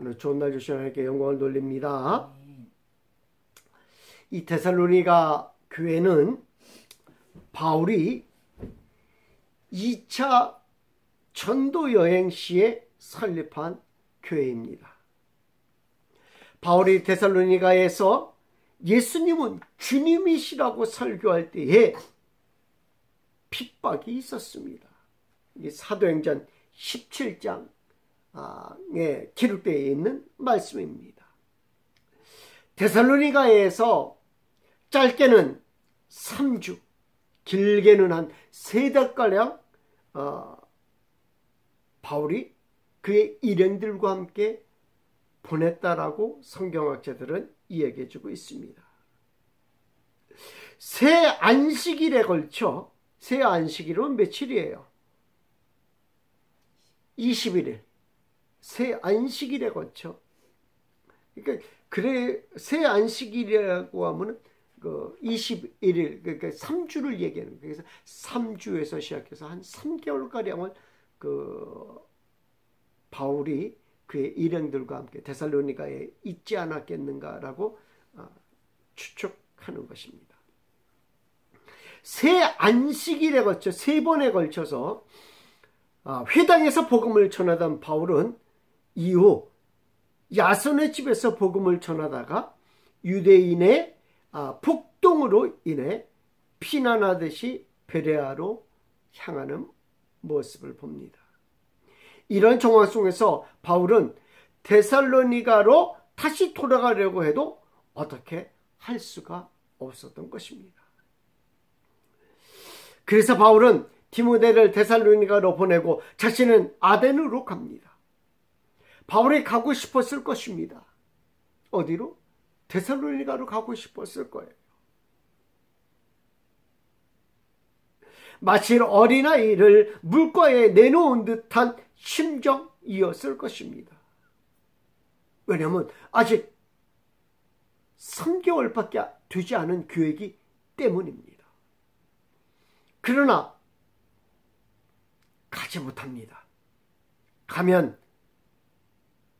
오늘 좋은 날 주신 하나님께 영광을 돌립니다. 이 데살로니가 교회는 바울이 2차 전도 여행 시에 설립한 교회입니다. 바울이 데살로니가에서 예수님은 주님이시라고 설교할 때에 핍박이 있었습니다. 사도행전 17장에 기록되어 있는 말씀입니다. 데살로니가에서 짧게는 3주, 길게는 한 3달가량 바울이 그의 일행들과 함께 보냈다라고 성경학자들은 이야기해주고 있습니다. 새 안식일에 걸쳐, 새 안식일은 며칠이에요? 21일. 새 안식일에 걸쳐. 그러니까 새 안식일이라고 하면은 21일, 그러니까 3주를 얘기하는 거예요. 그래서 3주에서 시작해서 한 3개월가량을 바울이 그의 일행들과 함께 데살로니가에 있지 않았겠는가라고 추측하는 것입니다. 새 안식일에 걸쳐 3번에 걸쳐서 회당에서 복음을 전하던 바울은 이후 야손의 집에서 복음을 전하다가 유대인의 폭동으로 인해 피난하듯이 베레아로 향하는 모습을 봅니다. 이런 정황 속에서 바울은 데살로니가로 다시 돌아가려고 해도 어떻게 할 수가 없었던 것입니다. 그래서 바울은 디모데를 데살로니가로 보내고 자신은 아덴으로 갑니다. 바울이 가고 싶었을 것입니다. 어디로? 데살로니가로 가고 싶었을 거예요. 마치 어린아이를 물가에 내놓은 듯한 심정이었을 것입니다. 왜냐하면 아직 3개월밖에 되지 않은 교회이기 때문입니다. 그러나 가지 못합니다. 가면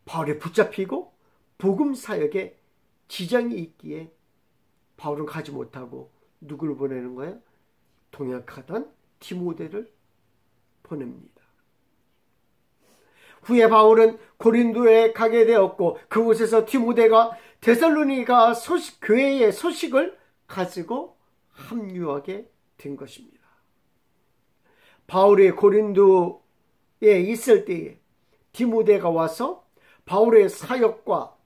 바울이 붙잡히고 복음 사역에 지장이 있기에 바울은 가지 못하고 누구를 보내는 거예요? 동역하던 디모데를 보냅니다. 후에 바울은 고린도에 가게 되었고 그곳에서 디모데가 데살로니가 교회의 소식을 가지고 합류하게 된 것입니다. 바울이 고린도에 있을 때에 디모데가 와서 바울의 사역과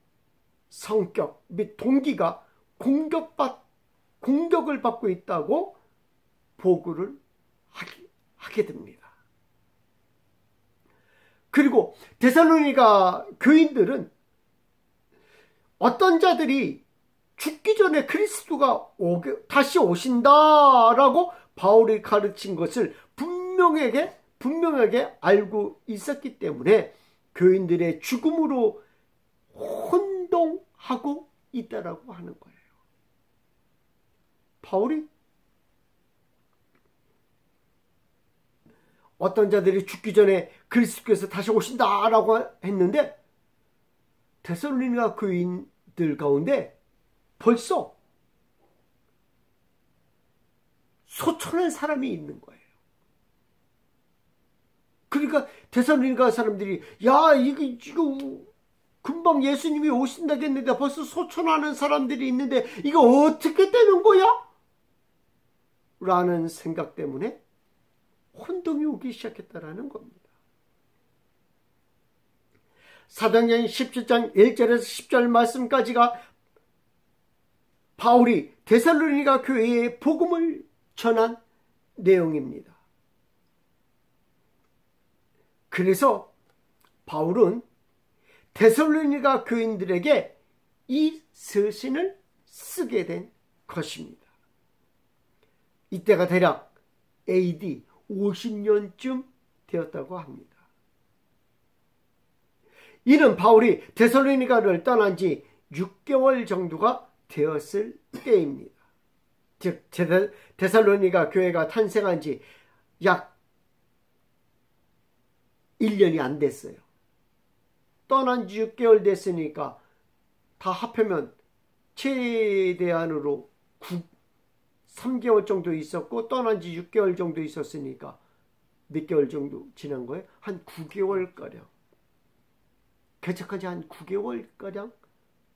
성격 및 동기가 공격을 받고 있다고 보고를 하게 됩니다. 그리고 데살로니가 교인들은 어떤 자들이 죽기 전에 그리스도가 다시 오신다라고 바울이 가르친 것을 분명하게 알고 있었기 때문에 교인들의 죽음으로 혼동하고 있다라고 하는 거예요. 바울이 어떤 자들이 죽기 전에 그리스도께서 다시 오신다라고 했는데 데살로니가 교인들 가운데 벌써 소천한 사람이 있는 거예요. 그러니까 데살로니가 사람들이 야 이거 금방 예수님이 오신다겠는데 벌써 소천하는 사람들이 있는데 이거 어떻게 되는 거야? 라는 생각 때문에 혼동이 오기 시작했다라는 겁니다. 사도행전 17장 1절에서 10절 말씀까지가 바울이 데살로니가 교회에 복음을 전한 내용입니다. 그래서 바울은 데살로니가 교인들에게 이 서신을 쓰게 된 것입니다. 이때가 대략 AD 50년쯤 되었다고 합니다. 이는 바울이 데살로니가를 떠난 지 6개월 정도가 되었을 때입니다. 즉 데살로니가 교회가 탄생한 지 약 1년이 안 됐어요. 떠난 지 6개월 됐으니까 다 합하면 최대한으로 3개월 정도 있었고 떠난 지 6개월 정도 있었으니까 몇 개월 정도 지난 거예요? 한 9개월가량. 개척한 지 한 9개월가량.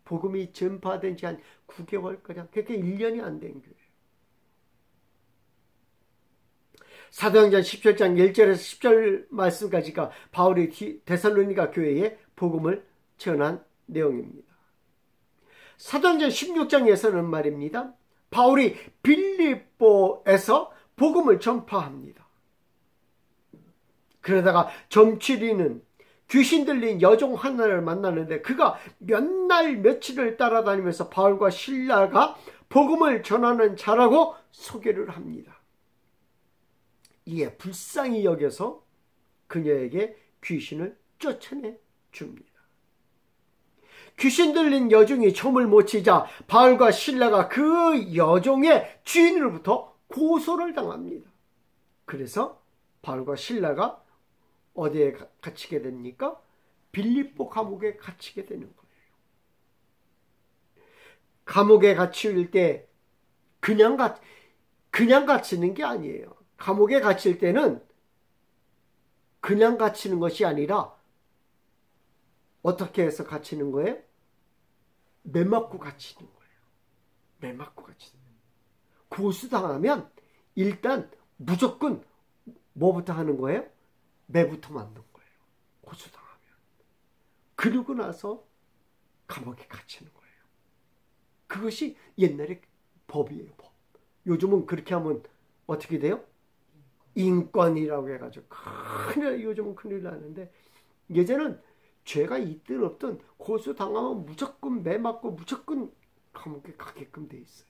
복음이 전파된 지 한 9개월가량. 그러니까 1년이 안 된 교회예요. 사도행전 17장 1절에서 10절 말씀까지가 바울이 데살로니가 교회에 복음을 전한 내용입니다. 사도행전 16장에서는 말입니다. 바울이 빌립보에서 복음을 전파합니다. 그러다가 점치리는 귀신 들린 여종 하나를 만나는데 그가 몇 날 며칠을 따라다니면서 바울과 실라가 복음을 전하는 자라고 소개를 합니다. 이에 불쌍히 여겨서 그녀에게 귀신을 쫓아내 줍니다. 귀신 들린 여종이 춤을 못 추자 바울과 실라가 그 여종의 주인으로부터 고소를 당합니다. 그래서 바울과 실라가 어디에 갇히게 됩니까? 빌립보 감옥에 갇히게 되는 거예요. 감옥에 갇힐 때 그냥 갇히는 게 아니에요. 감옥에 갇힐 때는 그냥 갇히는 것이 아니라 어떻게 해서 갇히는 거예요? 매 맞고 갇히는 거예요. 매 맞고 갇히는 거예요. 고소당하면 일단 무조건 뭐부터 하는 거예요? 매부터 맞는 거예요. 고소당하면. 그러고 나서 감옥에 갇히는 거예요. 그것이 옛날의 법이에요. 법. 요즘은 그렇게 하면 어떻게 돼요? 인권이라고 해가지고 요즘은 큰일 나는데 예전은 죄가 있든 없든 고소당하면 무조건 매 맞고 무조건 감옥에 가게끔 돼 있어요.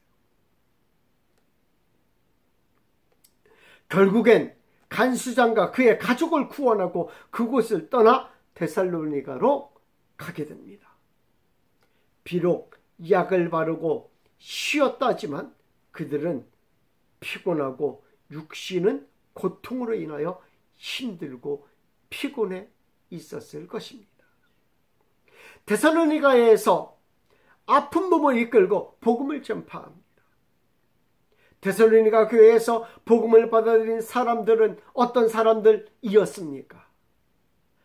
결국엔 간수장과 그의 가족을 구원하고 그곳을 떠나 데살로니가로 가게 됩니다. 비록 약을 바르고 쉬었다 하지만 그들은 피곤하고 육신은 고통으로 인하여 힘들고 피곤해 있었을 것입니다. 데살로니가에서 아픈 몸을 이끌고 복음을 전파합니다. 데살로니가 교회에서 복음을 받아들인 사람들은 어떤 사람들이었습니까?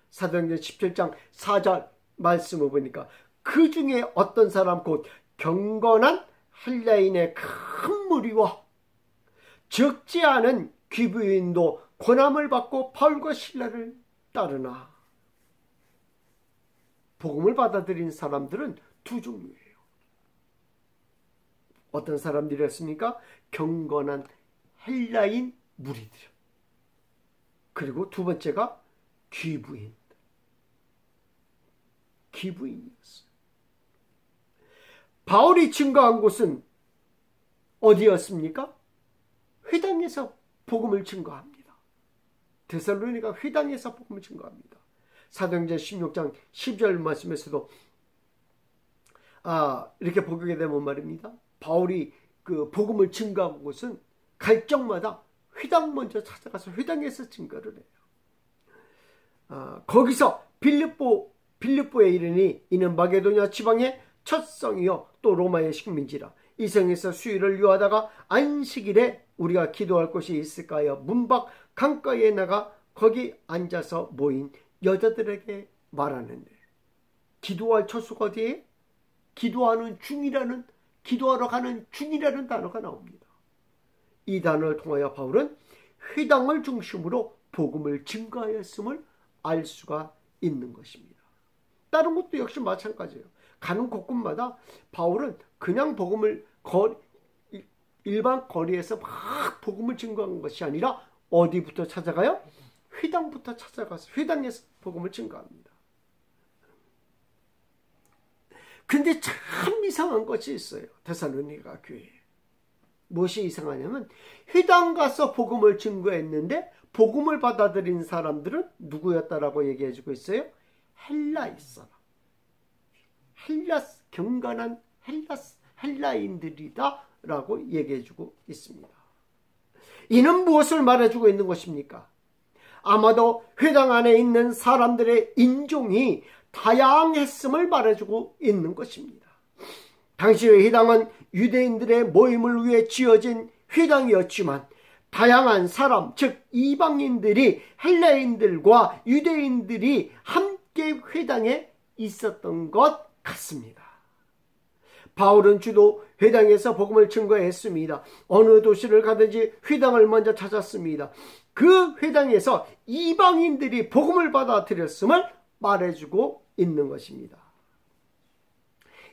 사도행전 17장 4절 말씀을 보니까 그 중에 어떤 사람 곧 경건한 헬라인의 큰 무리와 적지 않은 귀부인도 권함을 받고 바울과 실라를 따르나. 복음을 받아들인 사람들은 두 종류예요. 어떤 사람들이었습니까? 경건한 헬라인 무리들. 그리고 두 번째가 귀부인. 귀부인이었어요. 바울이 증거한 곳은 어디였습니까? 회당에서 복음을 증거합니다. 데살로니가 회당에서 복음을 증거합니다. 사도행전 16장 10절 말씀에서도 이렇게 보게 되면 말입니다. 바울이 그 복음을 증거한 곳은 갈 적마다 회당 먼저 찾아가서 회당에서 증거를 해요. 거기서 빌립보에 이르니 이는 마게도냐 지방의 첫 성이요 또 로마의 식민지라. 이 성에서 수일을 유하다가 안식일에 우리가 기도할 곳이 있을까 하여 문 밖 강가에 나가 거기 앉아서 모인 여자들에게 말하는데, 기도할 처소가 어디에? 기도하러 가는 중이라는 단어가 나옵니다. 이 단어를 통하여 바울은 회당을 중심으로 복음을 증거하였음을 알 수가 있는 것입니다. 다른 것도 역시 마찬가지예요. 가는 곳곳마다 바울은 그냥 복음을 일반 거리에서 막 복음을 증거한 것이 아니라 어디부터 찾아가요? 회당부터 찾아가서 회당에서 복음을 증거합니다. 근데 참 이상한 것이 있어요. 데살로니가 교회에. 무엇이 이상하냐면 회당 가서 복음을 증거했는데 복음을 받아들인 사람들은 누구였다라고 얘기해주고 있어요? 헬라인 사람. 경건한 헬라인들이다 라고 얘기해주고 있습니다. 이는 무엇을 말해주고 있는 것입니까? 아마도 회당 안에 있는 사람들의 인종이 다양했음을 말해주고 있는 것입니다. 당시의 회당은 유대인들의 모임을 위해 지어진 회당이었지만 다양한 사람, 즉 이방인들이 헬라인들과 유대인들이 함께 회당에 있었던 것 같습니다. 바울은 주로 회당에서 복음을 증거했습니다. 어느 도시를 가든지 회당을 먼저 찾았습니다. 그 회당에서 이방인들이 복음을 받아들였음을 말해주고 있는 것입니다.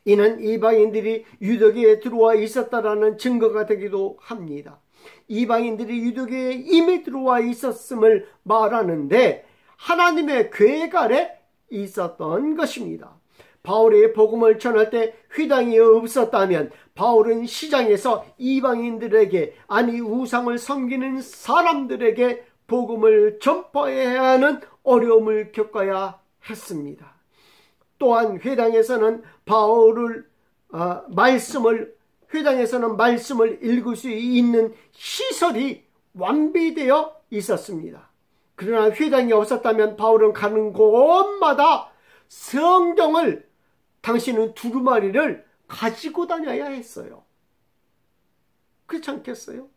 이는 이방인들이 유대교에 들어와 있었다라는 증거가 되기도 합니다. 이방인들이 유대교에 이미 들어와 있었음을 말하는데 하나님의 계획 아래 있었던 것입니다. 바울이 복음을 전할 때 회당이 없었다면 바울은 시장에서 이방인들에게, 아니 우상을 섬기는 사람들에게 복음을 전파해야 하는 어려움을 겪어야 했습니다. 또한 회당에서는 말씀을 읽을 수 있는 시설이 완비되어 있었습니다. 그러나 회당이 없었다면 바울은 가는 곳마다 성경을, 당신은 두루마리를 가지고 다녀야 했어요. 그렇지 않겠어요?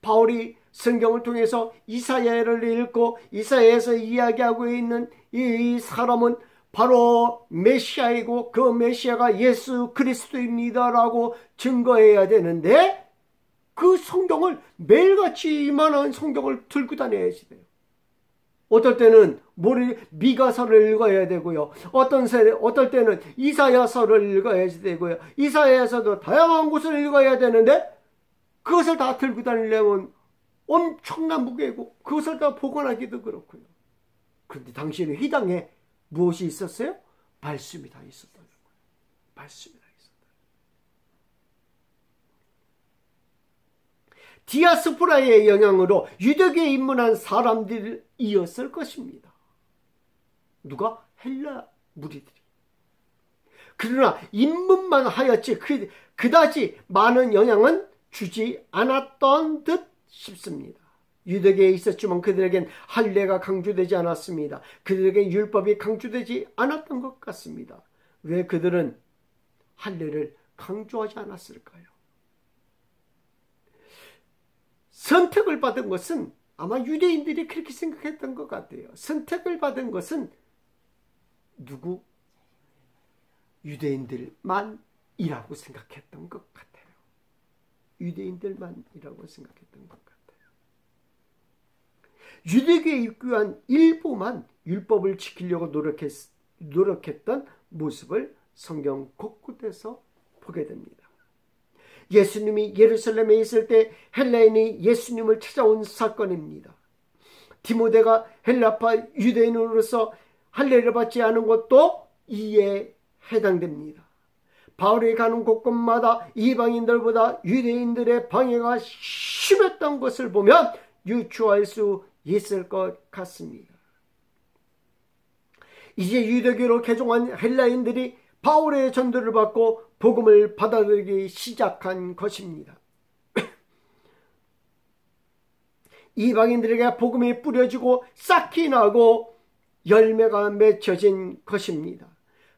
바울이 성경을 통해서 이사야를 읽고 이사야에서 이야기하고 있는 이 사람은 바로 메시아이고 그 메시아가 예수 그리스도입니다라고 증거해야 되는데 그 성경을 매일같이 이만한 성경을 들고 다녀야지 돼요. 어떨 때는 미가서를 읽어야 되고요. 어떨 때는 이사야서를 읽어야지 되고요. 이사야에서도 다양한 곳을 읽어야 되는데 그것을 다 들고 다니려면 엄청난 무게고 그것을 다 보관하기도 그렇고요. 그런데 당신의 회당에 무엇이 있었어요? 말씀이 다 있었다는 거예요. 말씀이 다 있었다. 디아스포라의 영향으로 유대교에 입문한 사람들이었을 것입니다. 누가? 헬라 무리들이. 그러나 입문만 하였지 그다지 많은 영향은 주지 않았던 듯 싶습니다. 유대교에 있었지만 그들에겐 할례가 강조되지 않았습니다. 그들에겐 율법이 강조되지 않았던 것 같습니다. 왜 그들은 할례를 강조하지 않았을까요? 선택을 받은 것은 아마 유대인들이 그렇게 생각했던 것 같아요. 선택을 받은 것은 누구? 유대인들만이라고 생각했던 것 같아요. 유대인들만이라고 생각했던 것 같아요. 유대교에 입교한 일부만 율법을 지키려고 노력했던 모습을 성경 곳곳에서 보게 됩니다. 예수님이 예루살렘에 있을 때 헬라인이 예수님을 찾아온 사건입니다. 디모데가 헬라파 유대인으로서 할례를 받지 않은 것도 이에 해당됩니다. 바울이 가는 곳곳마다 이방인들보다 유대인들의 방해가 심했던 것을 보면 유추할 수 있을 것 같습니다. 이제 유대교로 개종한 헬라인들이 바울의 전도를 받고 복음을 받아들이기 시작한 것입니다. 이방인들에게 복음이 뿌려지고 싹이 나고 열매가 맺혀진 것입니다.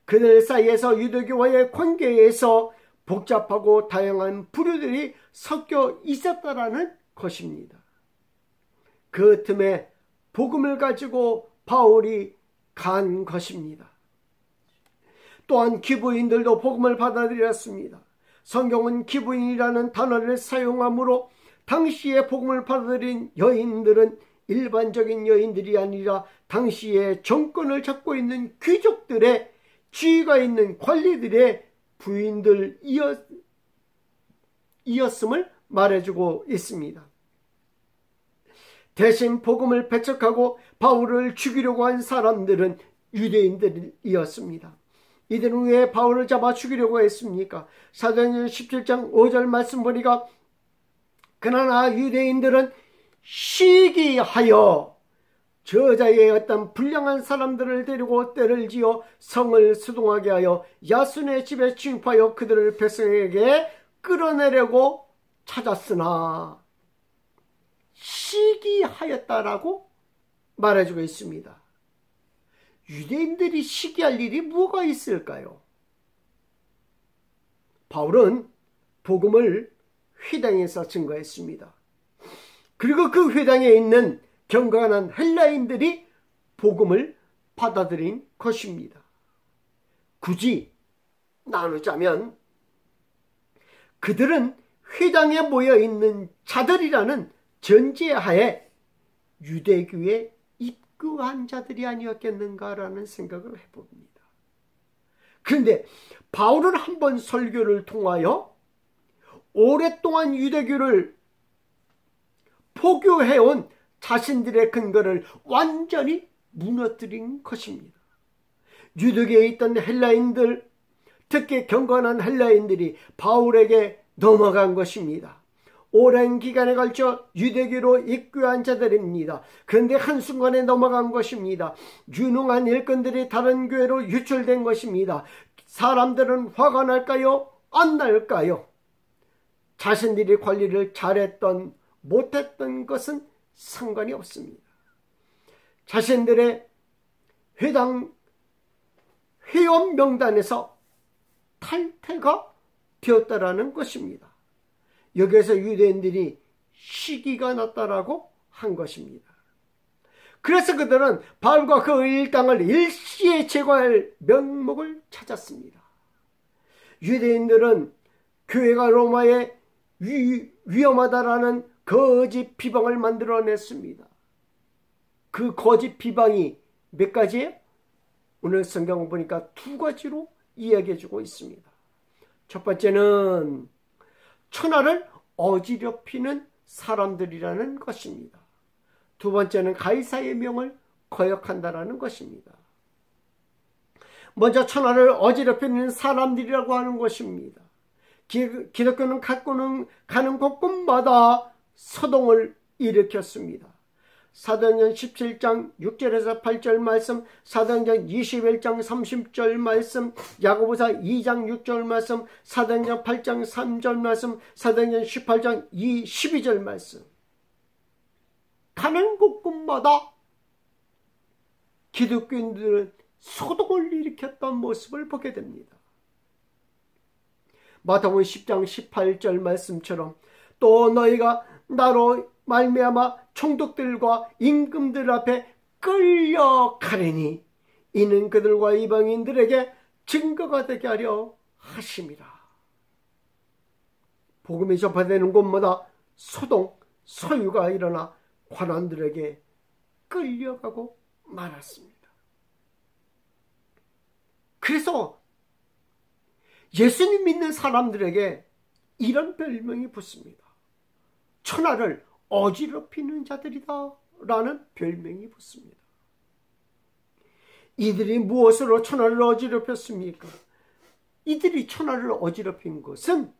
그들 사이에서 유대교와의 관계에서 복잡하고 다양한 부류들이 섞여 있었다라는 것입니다. 그 틈에 복음을 가지고 바울이 간 것입니다. 또한 기부인들도 복음을 받아들였습니다. 성경은 기부인이라는 단어를 사용하므로 당시에 복음을 받아들인 여인들은 일반적인 여인들이 아니라 당시에 정권을 잡고 있는 귀족들의 지위가 있는 관리들의 부인들이었음을 말해주고 있습니다. 대신 복음을 배척하고 바울을 죽이려고 한 사람들은 유대인들이었습니다. 이들은 왜 바울을 잡아 죽이려고 했습니까? 사도행전 17장 5절 말씀 보니까 그러나 유대인들은 시기하여 저자의 어떤 불량한 사람들을 데리고 떼를 지어 성을 수동하게 하여 야손의 집에 침입하여 그들을 백성에게 끌어내려고 찾았으나 시기하였다라고 말해주고 있습니다. 유대인들이 시기할 일이 뭐가 있을까요? 바울은 복음을 회당에서 증거했습니다. 그리고 그 회당에 있는 경건한 헬라인들이 복음을 받아들인 것입니다. 굳이 나누자면 그들은 회당에 모여있는 자들이라는 전제하에 유대교에 입교한 자들이 아니었겠는가라는 생각을 해봅니다. 그런데 바울은 한번 설교를 통하여 오랫동안 유대교를 포교해온 자신들의 근거를 완전히 무너뜨린 것입니다. 유대교에 있던 헬라인들, 특히 경건한 헬라인들이 바울에게 넘어간 것입니다. 오랜 기간에 걸쳐 유대교로 입교한 자들입니다. 그런데 한순간에 넘어간 것입니다. 유능한 일꾼들이 다른 교회로 유출된 것입니다. 사람들은 화가 날까요? 안 날까요? 자신들이 관리를 잘했던 못했던 것은 상관이 없습니다. 자신들의 회당 회원 명단에서 탈퇴가 되었다라는 것입니다. 여기에서 유대인들이 시기가 났다라고 한 것입니다. 그래서 그들은 바울과 그 일당을 일시에 제거할 명목을 찾았습니다. 유대인들은 교회가 로마에 위험하다라는 거짓 비방을 만들어냈습니다. 그 거짓 비방이 몇 가지예요? 오늘 성경을 보니까 두 가지로 이야기해주고 있습니다. 첫 번째는 천하를 어지럽히는 사람들이라는 것입니다. 두 번째는 가이사의 명을 거역한다라는 것입니다. 먼저 천하를 어지럽히는 사람들이라고 하는 것입니다. 기독교는 가는 곳곳마다 서동을 일으켰습니다. 사도행전 17장 6절에서 8절 말씀, 사도행전 21장 30절 말씀, 야고보서 2장 6절 말씀, 사도행전 8장 3절 말씀, 사도행전 18장 12절 말씀. 가는 곳곳마다 기독교인들은 소동을 일으켰던 모습을 보게 됩니다. 마태복음 10장 18절 말씀처럼 또 너희가 나로 말미암아 총독들과 임금들 앞에 끌려가리니 이는 그들과 이방인들에게 증거가 되게 하려 하심이라. 복음이 전파되는 곳마다 소동, 소유가 일어나 관원들에게 끌려가고 말았습니다. 그래서 예수님 믿는 사람들에게 이런 별명이 붙습니다. 천하를 어지럽히는 자들이다 라는 별명이 붙습니다. 이들이 무엇으로 천하를 어지럽혔습니까? 이들이 천하를 어지럽힌 것은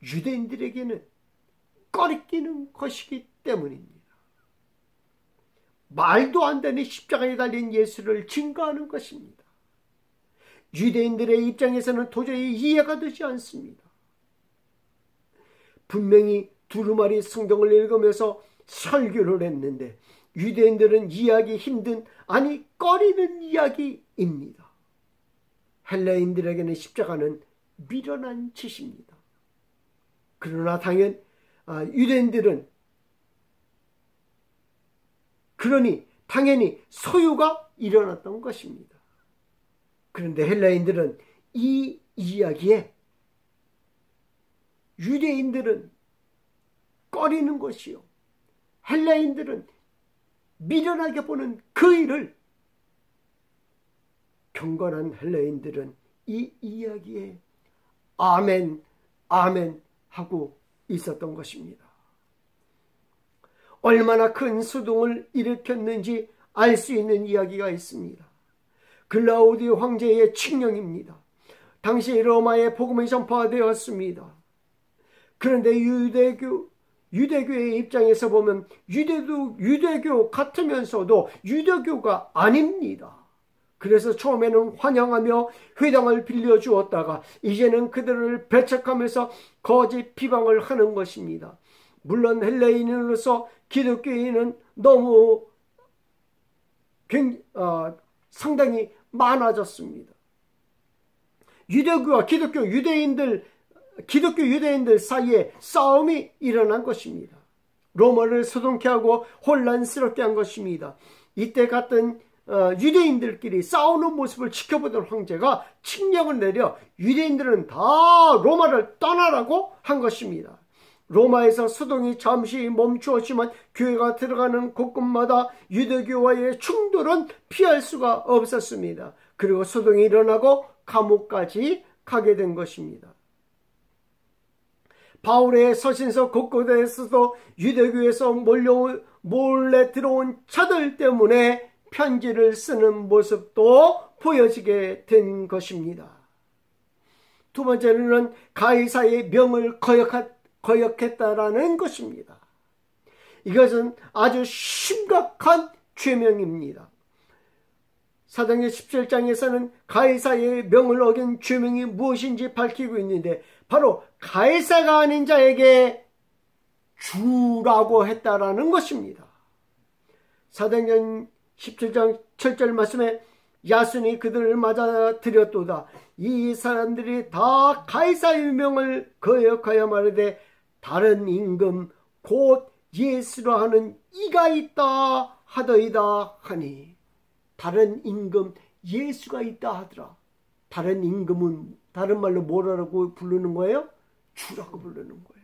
유대인들에게는 꺼리끼는 것이기 때문입니다. 말도 안 되는 십자가에 달린 예수를 증거하는 것입니다. 유대인들의 입장에서는 도저히 이해가 되지 않습니다. 분명히 두루마리 성경을 읽으면서 설교를 했는데 유대인들은 이해하기 힘든, 아니 꺼리는 이야기입니다. 헬라인들에게는 십자가는 미련한 짓입니다. 그러나 유대인들은 그러니 당연히 소유가 일어났던 것입니다. 그런데 헬라인들은 이 이야기에 유대인들은 꺼리는 것이요, 헬라인들은 미련하게 보는 그 일을 경건한 헬라인들은 이 이야기에 아멘 아멘 하고 있었던 것입니다. 얼마나 큰 수동을 일으켰는지 알 수 있는 이야기가 있습니다. 글라우디오 황제의 칙령입니다. 당시 로마에 복음이 전파되었습니다. 그런데 유대교의 입장에서 보면 유대교 같으면서도 유대교가 아닙니다. 그래서 처음에는 환영하며 회당을 빌려주었다가 이제는 그들을 배척하면서 거짓 비방을 하는 것입니다. 물론 헬라인으로서 기독교인은 너무 상당히 많아졌습니다. 유대교와 기독교 유대인들 사이에 싸움이 일어난 것입니다. 로마를 소동케 하고 혼란스럽게 한 것입니다. 이때 같은 유대인들끼리 싸우는 모습을 지켜보던 황제가 칙령을 내려 유대인들은 다 로마를 떠나라고 한 것입니다. 로마에서 소동이 잠시 멈추었지만 교회가 들어가는 곳곳마다 유대교와의 충돌은 피할 수가 없었습니다. 그리고 소동이 일어나고 감옥까지 가게 된 것입니다. 바울의 서신서 곳곳에서도 유대교에서 몰래 들어온 자들 때문에 편지를 쓰는 모습도 보여지게 된 것입니다. 두 번째는 가이사의 명을 거역했다라는 것입니다. 이것은 아주 심각한 죄명입니다. 사도행전 17장에서는 가이사의 명을 어긴 죄명이 무엇인지 밝히고 있는데 바로 가이사가 아닌 자에게 주라고 했다라는 것입니다. 사도행전 17장 7절 말씀에 야손이 그들을 맞아 들였도다. 이 사람들이 다 가이사의 명을 거역하여 말하되 다른 임금 곧 예수라 하는 이가 있다 하더이다 하니, 다른 임금 예수가 있다 하더라. 다른 임금은 다른 말로 뭐라고 부르는 거예요? 주라고 부르는 거예요.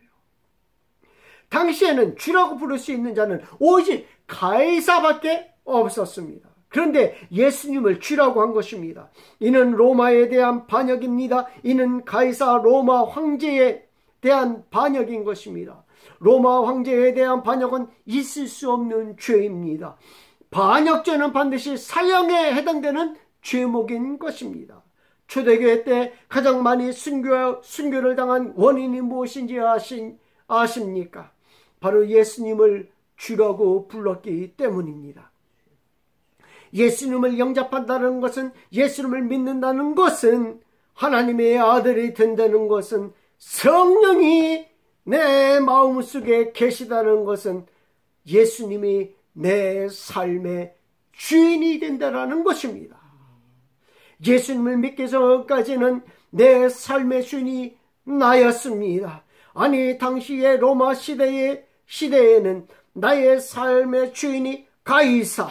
당시에는 주라고 부를 수 있는 자는 오직 가이사밖에 없었습니다. 그런데 예수님을 주라고 한 것입니다. 이는 로마에 대한 반역입니다. 이는 가이사 로마 황제에 대한 반역인 것입니다. 로마 황제에 대한 반역은 있을 수 없는 죄입니다. 반역죄는 반드시 사형에 해당되는 죄목인 것입니다. 초대교회 때 가장 많이 순교를 당한 원인이 무엇인지 아십니까? 바로 예수님을 주라고 불렀기 때문입니다. 예수님을 영접한다는 것은, 예수님을 믿는다는 것은, 하나님의 아들이 된다는 것은, 성령이 내 마음속에 계시다는 것은 예수님이 내 삶의 주인이 된다는 것입니다. 예수님을 믿기 전까지는 내 삶의 주인이 나였습니다. 아니, 당시의 로마 시대에는 나의 삶의 주인이 가이사,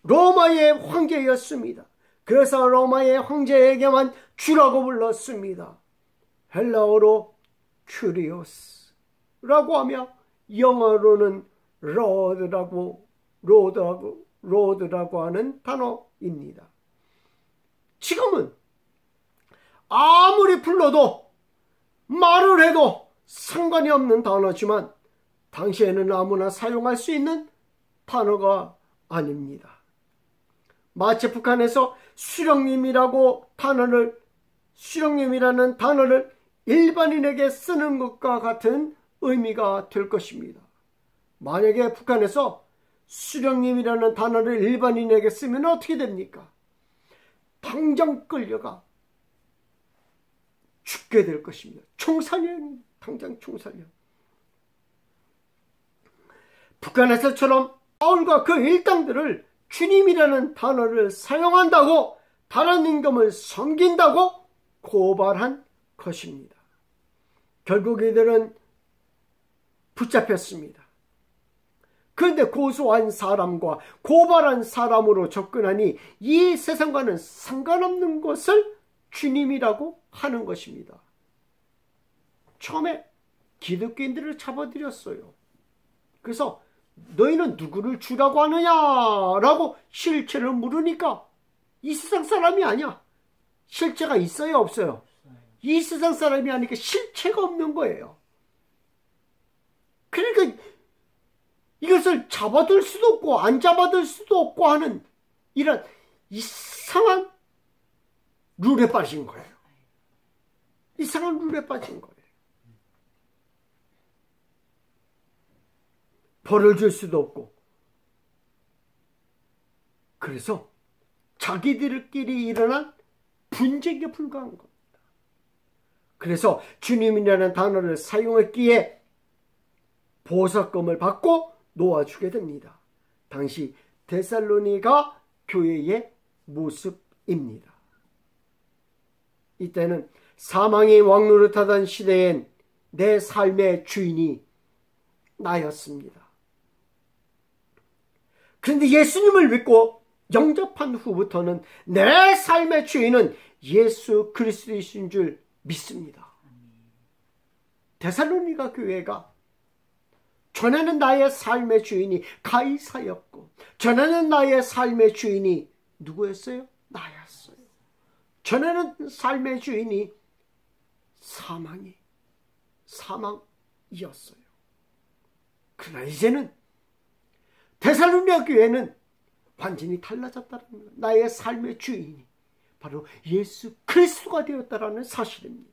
로마의 황제였습니다. 그래서 로마의 황제에게만 주라고 불렀습니다. 헬라어로 큐리오스라고 하며 영어로는 로드라고 하는 단어입니다. 지금은 아무리 불러도 말을 해도 상관이 없는 단어지만 당시에는 아무나 사용할 수 있는 단어가 아닙니다. 마치 북한에서 수령님이라는 단어를 일반인에게 쓰는 것과 같은 의미가 될 것입니다. 만약에 북한에서 수령님이라는 단어를 일반인에게 쓰면 어떻게 됩니까? 당장 끌려가 죽게 될 것입니다. 당장 총살령. 북한에서처럼 바울과 그 일당들을 주님이라는 단어를 사용한다고, 다른 임금을 섬긴다고 고발한 것입니다. 결국 이들은 붙잡혔습니다. 그런데 고소한 사람과 고발한 사람으로 접근하니 이 세상과는 상관없는 것을 주님이라고 하는 것입니다. 처음에 기독교인들을 잡아들였어요. 그래서 너희는 누구를 주라고 하느냐라고 실체를 물으니까 이 세상 사람이 아니야. 실체가 있어요, 없어요? 이 세상 사람이 아니니까 실체가 없는 거예요. 그러니까 이것을 잡아둘 수도 없고 안 잡아둘 수도 없고 하는 이런 이상한 룰에 빠진 거예요. 이상한 룰에 빠진 거예요. 벌을 줄 수도 없고. 그래서 자기들끼리 일어난 분쟁에 불과한 겁니다. 그래서 주님이라는 단어를 사용했기에 보석금을 받고 놓아주게 됩니다. 당시 데살로니가 교회의 모습입니다. 이때는 사망이 왕노릇하던 시대엔 내 삶의 주인이 나였습니다. 그런데 예수님을 믿고 영접한 후부터는 내 삶의 주인은 예수 그리스도이신 줄 믿습니다. 데살로니가 교회가 전에는 나의 삶의 주인이 가이사였고, 전에는 나의 삶의 주인이 누구였어요? 나였어요. 전에는 삶의 주인이 사망이었어요. 그러나 이제는 데살로니가 교회는 완전히 달라졌다는 거예요. 나의 삶의 주인이 바로 예수 그리스도가 되었다는 사실입니다.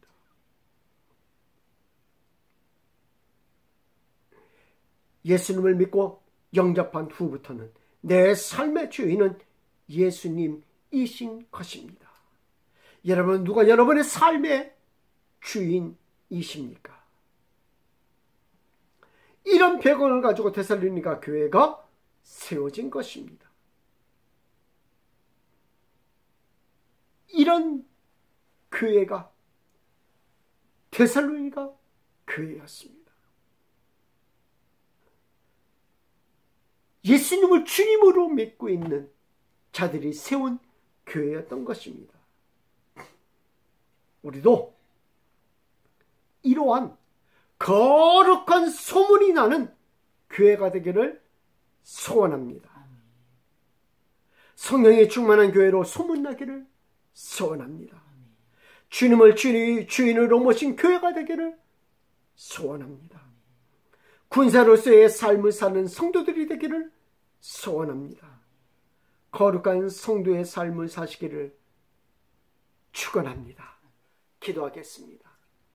예수님을 믿고 영접한 후부터는 내 삶의 주인은 예수님이신 것입니다. 여러분, 누가 여러분의 삶의 주인이십니까? 이런 배경을 가지고 데살로니가 교회가 세워진 것입니다. 이런 교회가 데살로니가 교회였습니다. 예수님을 주님으로 믿고 있는 자들이 세운 교회였던 것입니다. 우리도 이러한 거룩한 소문이 나는 교회가 되기를 소원합니다. 성령이 충만한 교회로 소문나기를 소원합니다. 주님을 주인으로 모신 교회가 되기를 소원합니다. 군사로서의 삶을 사는 성도들이 되기를 소원합니다. 거룩한 성도의 삶을 사시기를 축원합니다. 기도하겠습니다.